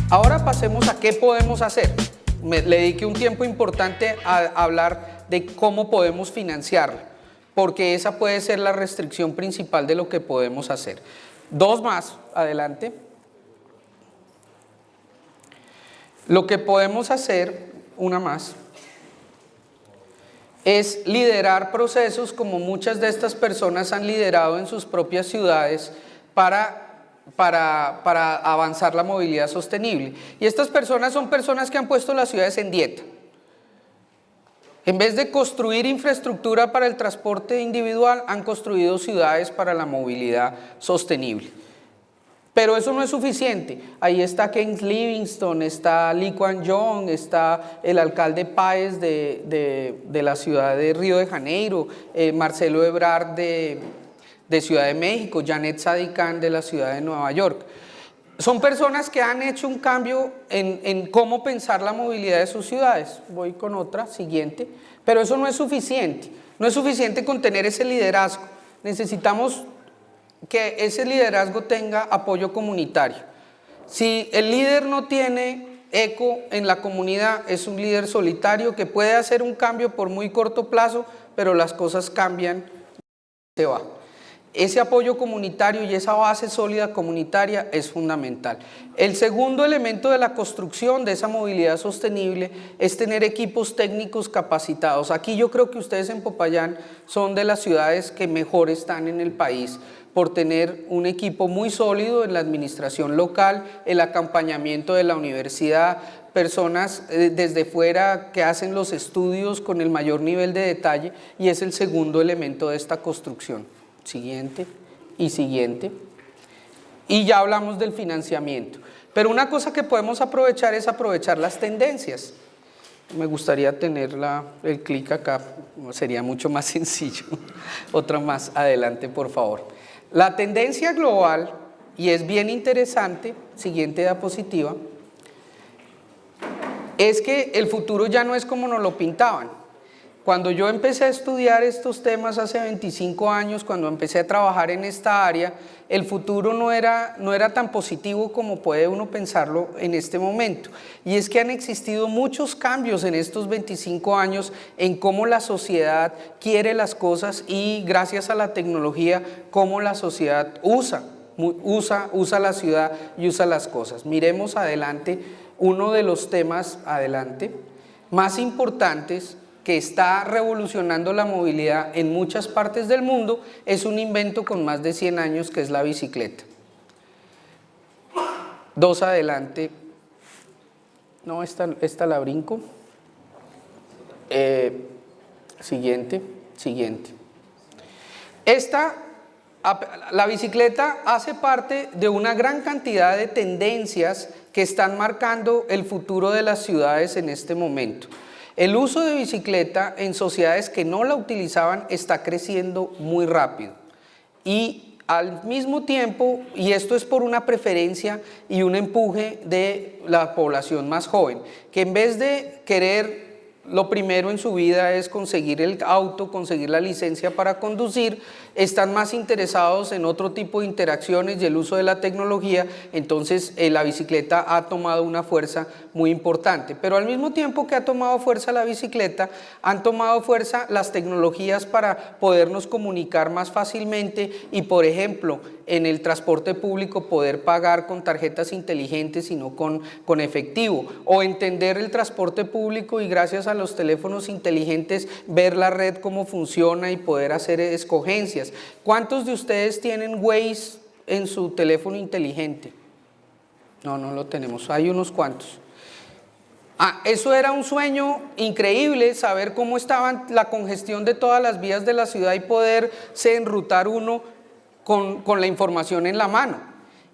Ahora pasemos a qué podemos hacer. Le dediqué un tiempo importante a hablar de cómo podemos financiarlo, porque esa puede ser la restricción principal de lo que podemos hacer. Dos más, adelante. Lo que podemos hacer, una más, es liderar procesos como muchas de estas personas han liderado en sus propias ciudades para avanzar la movilidad sostenible. Y estas personas son personas que han puesto las ciudades en dieta. En vez de construir infraestructura para el transporte individual, han construido ciudades para la movilidad sostenible. Pero eso no es suficiente. Ahí está Ken Livingstone, está Lee Kuan Yew, está el alcalde Páez de la ciudad de Río de Janeiro, Marcelo Ebrard de Ciudad de México, Janet Sadikan de la ciudad de Nueva York. Son personas que han hecho un cambio en cómo pensar la movilidad de sus ciudades. Voy con otra, siguiente. Pero eso no es suficiente. No es suficiente con tener ese liderazgo. Necesitamos que ese liderazgo tenga apoyo comunitario. Si el líder no tiene eco en la comunidad, es un líder solitario que puede hacer un cambio por muy corto plazo, pero las cosas cambian, se va. Ese apoyo comunitario y esa base sólida comunitaria es fundamental. El segundo elemento de la construcción de esa movilidad sostenible es tener equipos técnicos capacitados. Aquí yo creo que ustedes en Popayán son de las ciudades que mejor están en el país por tener un equipo muy sólido en la administración local, el acompañamiento de la universidad, personas desde fuera que hacen los estudios con el mayor nivel de detalle, y es el segundo elemento de esta construcción. Siguiente y siguiente. Y ya hablamos del financiamiento. Pero una cosa que podemos aprovechar es aprovechar las tendencias. Me gustaría tener el clic acá, sería mucho más sencillo. Otra más adelante, por favor. La tendencia global, y es bien interesante, siguiente diapositiva, es que el futuro ya no es como nos lo pintaban. Cuando yo empecé a estudiar estos temas hace 25 años, cuando empecé a trabajar en esta área, el futuro no era tan positivo como puede uno pensarlo en este momento. Y es que han existido muchos cambios en estos 25 años en cómo la sociedad quiere las cosas y gracias a la tecnología, cómo la sociedad usa la ciudad y usa las cosas. Miremos adelante uno de los temas más importantes que está revolucionando la movilidad en muchas partes del mundo. Es un invento con más de 100 años que es la bicicleta. Dos adelante. No, esta la brinco. Siguiente. La bicicleta hace parte de una gran cantidad de tendencias que están marcando el futuro de las ciudades en este momento. El uso de bicicleta en sociedades que no la utilizaban está creciendo muy rápido y al mismo tiempo, y esto es por una preferencia y un empuje de la población más joven, que en vez de querer lo primero en su vida es conseguir el auto, conseguir la licencia para conducir, están más interesados en otro tipo de interacciones y el uso de la tecnología. Entonces la bicicleta ha tomado una fuerza muy importante, pero al mismo tiempo que ha tomado fuerza la bicicleta, han tomado fuerza las tecnologías para podernos comunicar más fácilmente y, por ejemplo, en el transporte público poder pagar con tarjetas inteligentes y no con efectivo, o entender el transporte público y gracias a los teléfonos inteligentes ver la red cómo funciona y poder hacer escogencias. ¿Cuántos de ustedes tienen Waze en su teléfono inteligente? No lo tenemos, hay unos cuantos. Eso era un sueño increíble, saber cómo estaba la congestión de todas las vías de la ciudad y poderse enrutar uno con la información en la mano.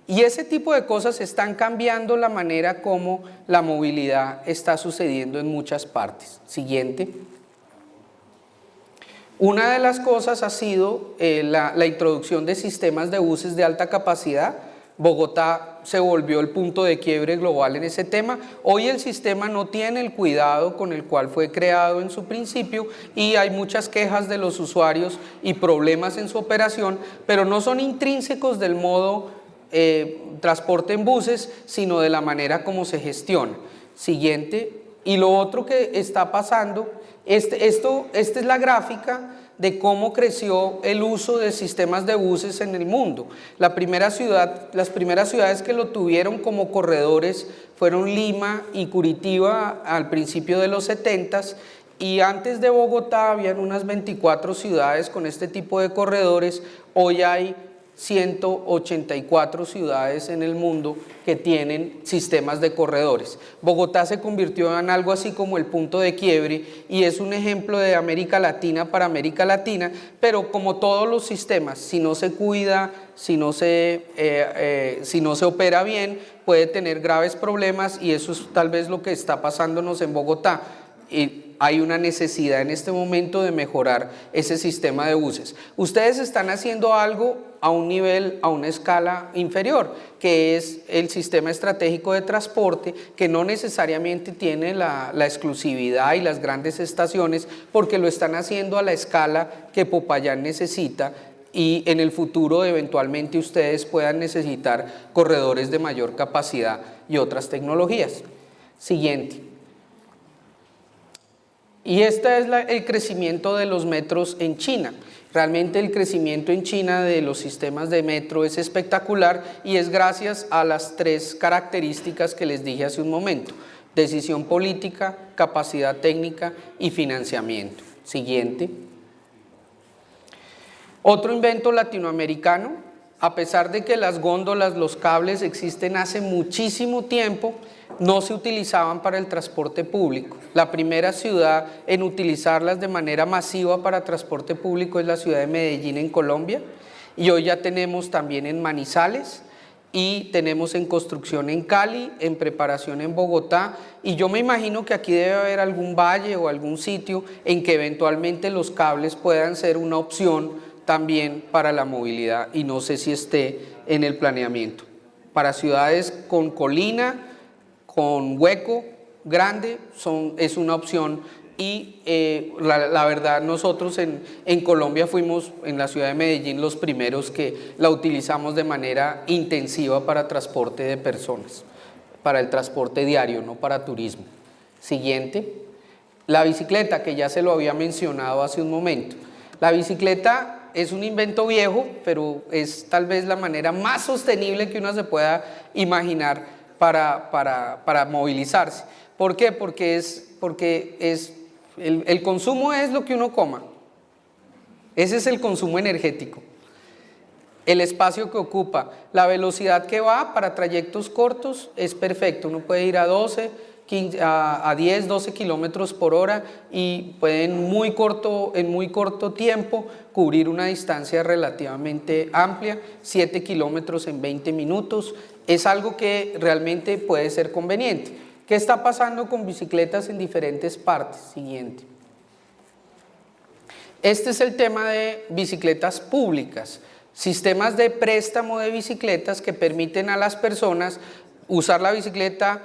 Y ese tipo de cosas están cambiando la manera como la movilidad está sucediendo en muchas partes. Siguiente. Una de las cosas ha sido la introducción de sistemas de buses de alta capacidad. Bogotá se volvió el punto de quiebre global en ese tema. Hoy el sistema no tiene el cuidado con el cual fue creado en su principio y hay muchas quejas de los usuarios y problemas en su operación, pero no son intrínsecos del modo transporte en buses, sino de la manera como se gestiona. Siguiente. Y lo otro que está pasando, esta es la gráfica de cómo creció el uso de sistemas de buses en el mundo. Las primeras ciudades que lo tuvieron como corredores fueron Lima y Curitiba al principio de los 70s, y antes de Bogotá habían unas 24 ciudades con este tipo de corredores. Hoy hay 184 ciudades en el mundo que tienen sistemas de corredores. Bogotá se convirtió en algo así como el punto de quiebre y es un ejemplo de América Latina para América Latina, pero como todos los sistemas, si no se cuida, si no se opera bien, puede tener graves problemas, y eso es tal vez lo que está pasándonos en Bogotá. Hay una necesidad en este momento de mejorar ese sistema de buses. Ustedes están haciendo algo a un nivel, a una escala inferior, que es el sistema estratégico de transporte, que no necesariamente tiene la exclusividad y las grandes estaciones, porque lo están haciendo a la escala que Popayán necesita, y en el futuro eventualmente ustedes puedan necesitar corredores de mayor capacidad y otras tecnologías. Siguiente. Y este es el crecimiento de los metros en China. Realmente el crecimiento en China de los sistemas de metro es espectacular, y es gracias a las tres características que les dije hace un momento: decisión política, capacidad técnica y financiamiento. Siguiente. Otro invento latinoamericano. A pesar de que las góndolas, los cables existen hace muchísimo tiempo, no se utilizaban para el transporte público. La primera ciudad en utilizarlas de manera masiva para transporte público es la ciudad de Medellín, en Colombia, y hoy ya tenemos también en Manizales, y tenemos en construcción en Cali, en preparación en Bogotá, y yo me imagino que aquí debe haber algún valle o algún sitio en que eventualmente los cables puedan ser una opción también para la movilidad, y no sé si esté en el planeamiento. Para ciudades con colina, con hueco grande, es una opción, y la verdad nosotros en Colombia fuimos, en la ciudad de Medellín, los primeros que la utilizamos de manera intensiva para transporte de personas, para el transporte diario, no para turismo. Siguiente. La bicicleta, que ya se lo había mencionado hace un momento. La bicicleta es un invento viejo, pero es tal vez la manera más sostenible que uno se pueda imaginar para movilizarse. ¿Por qué? Porque el consumo es lo que uno coma. Ese es el consumo energético. El espacio que ocupa, la velocidad que va para trayectos cortos es perfecto. Uno puede ir a 10, 12 kilómetros por hora y puede en muy corto tiempo cubrir una distancia relativamente amplia, 7 kilómetros en 20 minutos. Es algo que realmente puede ser conveniente. ¿Qué está pasando con bicicletas en diferentes partes? Siguiente. Este es el tema de bicicletas públicas, sistemas de préstamo de bicicletas que permiten a las personas usar la bicicleta,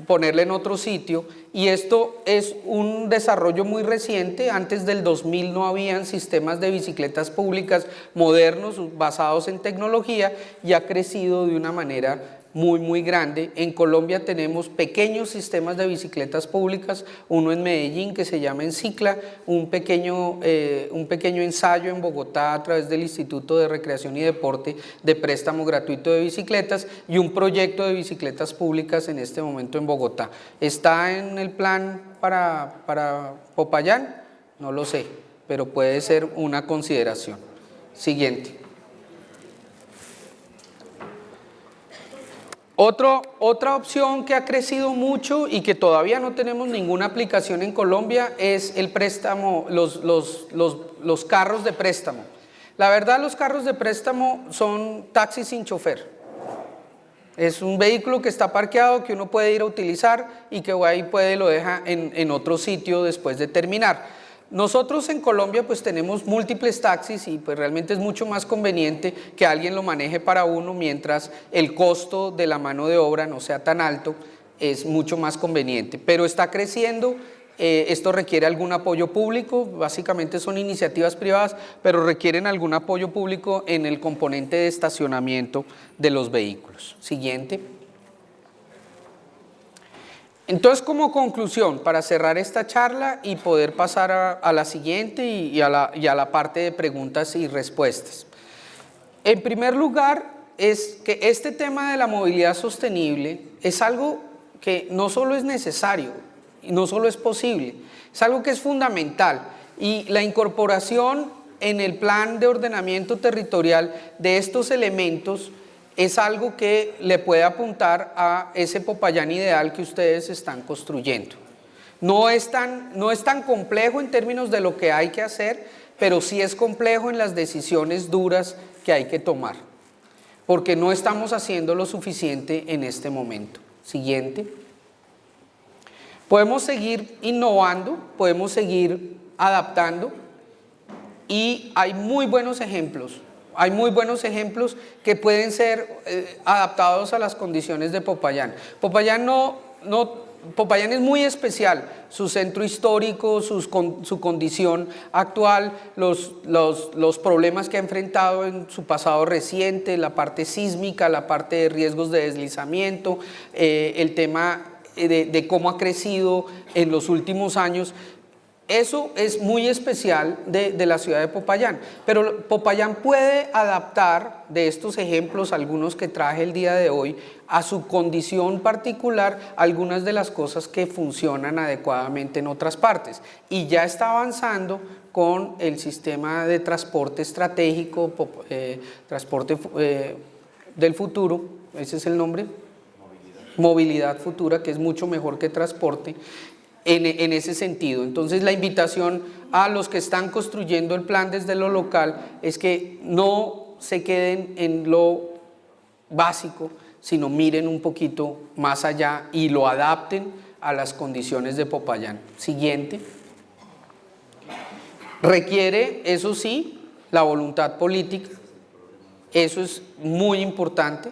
ponerla en otro sitio, y esto es un desarrollo muy reciente. Antes del 2000 no habían sistemas de bicicletas públicas modernos basados en tecnología, y ha crecido de una manera muy grande. En Colombia tenemos pequeños sistemas de bicicletas públicas, uno en Medellín que se llama Encicla, un pequeño ensayo en Bogotá a través del Instituto de Recreación y Deporte de préstamo gratuito de bicicletas, y un proyecto de bicicletas públicas en este momento en Bogotá. ¿Está en el plan para Popayán? No lo sé, pero puede ser una consideración. Siguiente. Otra opción que ha crecido mucho y que todavía no tenemos ninguna aplicación en Colombia es el préstamo, los carros de préstamo. La verdad, los carros de préstamo son taxis sin chofer. Es un vehículo que está parqueado, que uno puede ir a utilizar y que ahí lo deja en otro sitio después de terminar. Nosotros en Colombia pues tenemos múltiples taxis, y pues realmente es mucho más conveniente que alguien lo maneje para uno, mientras el costo de la mano de obra no sea tan alto, es mucho más conveniente. Pero está creciendo Esto requiere algún apoyo público, básicamente son iniciativas privadas, pero requieren algún apoyo público en el componente de estacionamiento de los vehículos. Siguiente. Entonces, como conclusión, para cerrar esta charla y poder pasar a la siguiente y a la parte de preguntas y respuestas. En primer lugar, es que este tema de la movilidad sostenible es algo que no solo es necesario, y no solo es posible, es algo que es fundamental, y la incorporación en el plan de ordenamiento territorial de estos elementos es algo que le puede apuntar a ese Popayán ideal que ustedes están construyendo. No es tan complejo en términos de lo que hay que hacer, pero sí es complejo en las decisiones duras que hay que tomar, porque no estamos haciendo lo suficiente en este momento. Siguiente. Podemos seguir innovando, podemos seguir adaptando, y hay muy buenos ejemplos que pueden ser adaptados a las condiciones de Popayán. Popayán es muy especial, su centro histórico, su condición actual, los problemas que ha enfrentado en su pasado reciente, la parte sísmica, la parte de riesgos de deslizamiento, el tema de cómo ha crecido en los últimos años. Eso es muy especial de la ciudad de Popayán, pero Popayán puede adaptar de estos ejemplos, algunos que traje el día de hoy, a su condición particular, algunas de las cosas que funcionan adecuadamente en otras partes, y ya está avanzando con el sistema de transporte estratégico, transporte del futuro, ese es el nombre, movilidad futura, que es mucho mejor que transporte, en ese sentido. Entonces, la invitación a los que están construyendo el plan desde lo local es que no se queden en lo básico, sino miren un poquito más allá y lo adapten a las condiciones de Popayán. Siguiente. Requiere, eso sí, la voluntad política, eso es muy importante,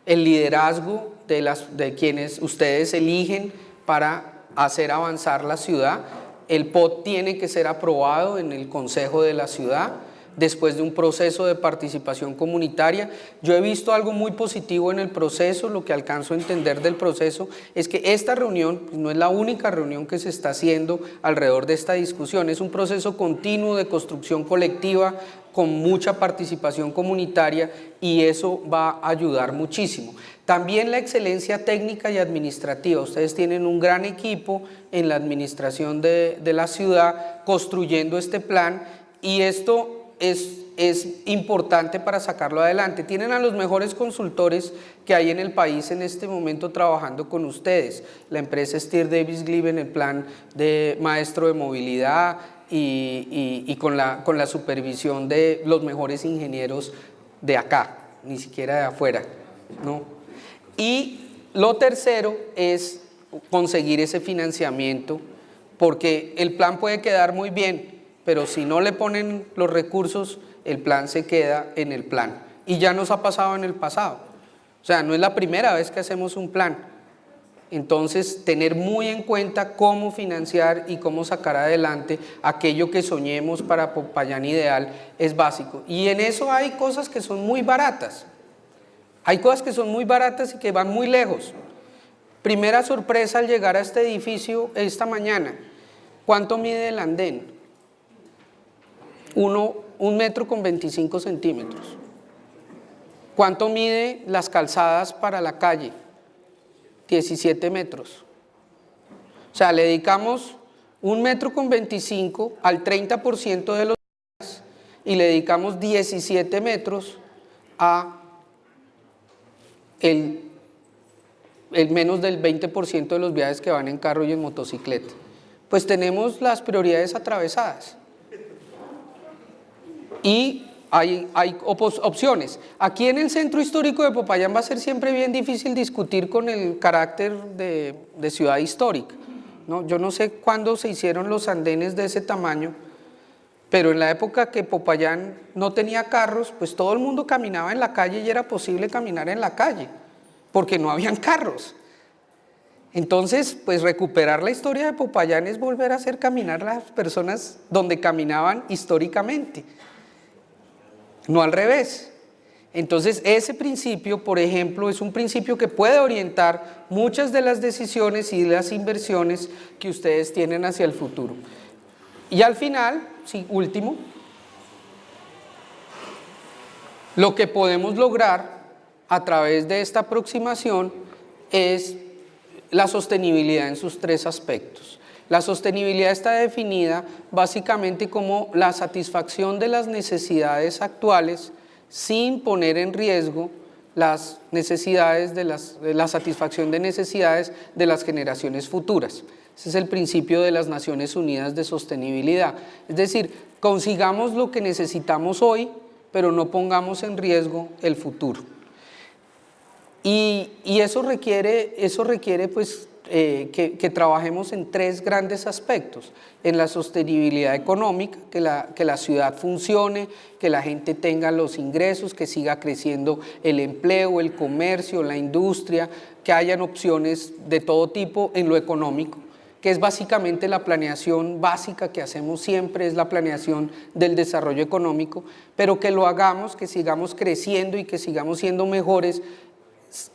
el liderazgo de quienes ustedes eligen para hacer avanzar la ciudad. El POT tiene que ser aprobado en el Consejo de la Ciudad después de un proceso de participación comunitaria. Yo he visto algo muy positivo en el proceso. Lo que alcanzo a entender del proceso es que esta reunión pues, no es la única reunión que se está haciendo alrededor de esta discusión, es un proceso continuo de construcción colectiva con mucha participación comunitaria, y eso va a ayudar muchísimo. También la excelencia técnica y administrativa. Ustedes tienen un gran equipo en la administración de la ciudad construyendo este plan, y esto es importante para sacarlo adelante. Tienen a los mejores consultores que hay en el país en este momento trabajando con ustedes. La empresa Steer Davis Glieb en el plan de maestro de movilidad y con la supervisión de los mejores ingenieros de acá, ni siquiera de afuera, ¿no? Y lo tercero es conseguir ese financiamiento, porque el plan puede quedar muy bien, pero si no le ponen los recursos, el plan se queda en el plan. Y ya nos ha pasado en el pasado. O sea, no es la primera vez que hacemos un plan. Entonces, tener muy en cuenta cómo financiar y cómo sacar adelante aquello que soñemos para Popayán ideal es básico. Y en eso hay cosas que son muy baratas. Hay cosas que son muy baratas y que van muy lejos. Primera sorpresa al llegar a este edificio esta mañana. ¿Cuánto mide el andén? 1 metro con 25 centímetros. ¿Cuánto mide las calzadas para la calle? 17 metros. O sea, le dedicamos 1 metro con 25 al 30% de los viajes y le dedicamos 17 metros a el menos del 20% de los viajes que van en carro y en motocicleta. Pues tenemos las prioridades atravesadas. Y hay opciones. Aquí en el centro histórico de Popayán va a ser siempre bien difícil discutir con el carácter de ciudad histórica, ¿no? Yo no sé cuándo se hicieron los andenes de ese tamaño, pero en la época que Popayán no tenía carros, pues todo el mundo caminaba en la calle y era posible caminar en la calle, porque no habían carros. Entonces, pues recuperar la historia de Popayán es volver a hacer caminar las personas donde caminaban históricamente, no al revés. Entonces, ese principio, por ejemplo, es un principio que puede orientar muchas de las decisiones y las inversiones que ustedes tienen hacia el futuro. Y al final, sí, último, lo que podemos lograr a través de esta aproximación es la sostenibilidad en sus tres aspectos. La sostenibilidad está definida básicamente como la satisfacción de las necesidades actuales sin poner en riesgo las necesidades la satisfacción de necesidades de las generaciones futuras. Ese es el principio de las Naciones Unidas de sostenibilidad. Es decir, consigamos lo que necesitamos hoy, pero no pongamos en riesgo el futuro. Y eso requiere pues, que trabajemos en tres grandes aspectos: en la sostenibilidad económica, que la ciudad funcione, que la gente tenga los ingresos, que siga creciendo el empleo, el comercio, la industria, que hayan opciones de todo tipo en lo económico, que es básicamente la planeación básica que hacemos siempre, es la planeación del desarrollo económico, pero que lo hagamos, que sigamos creciendo y que sigamos siendo mejores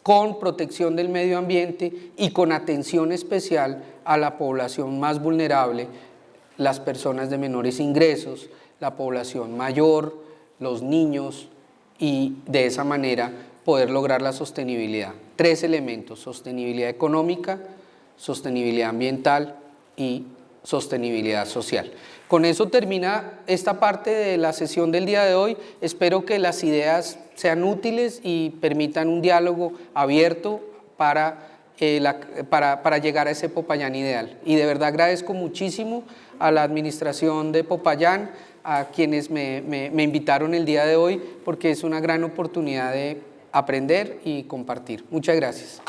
con protección del medio ambiente y con atención especial a la población más vulnerable, las personas de menores ingresos, la población mayor, los niños, y de esa manera poder lograr la sostenibilidad. Tres elementos: sostenibilidad económica, sostenibilidad ambiental y sostenibilidad social. Con eso termina esta parte de la sesión del día de hoy. Espero que las ideas sean útiles y permitan un diálogo abierto para llegar a ese Popayán ideal. Y de verdad agradezco muchísimo a la administración de Popayán, a quienes me invitaron el día de hoy, porque es una gran oportunidad de aprender y compartir. Muchas gracias.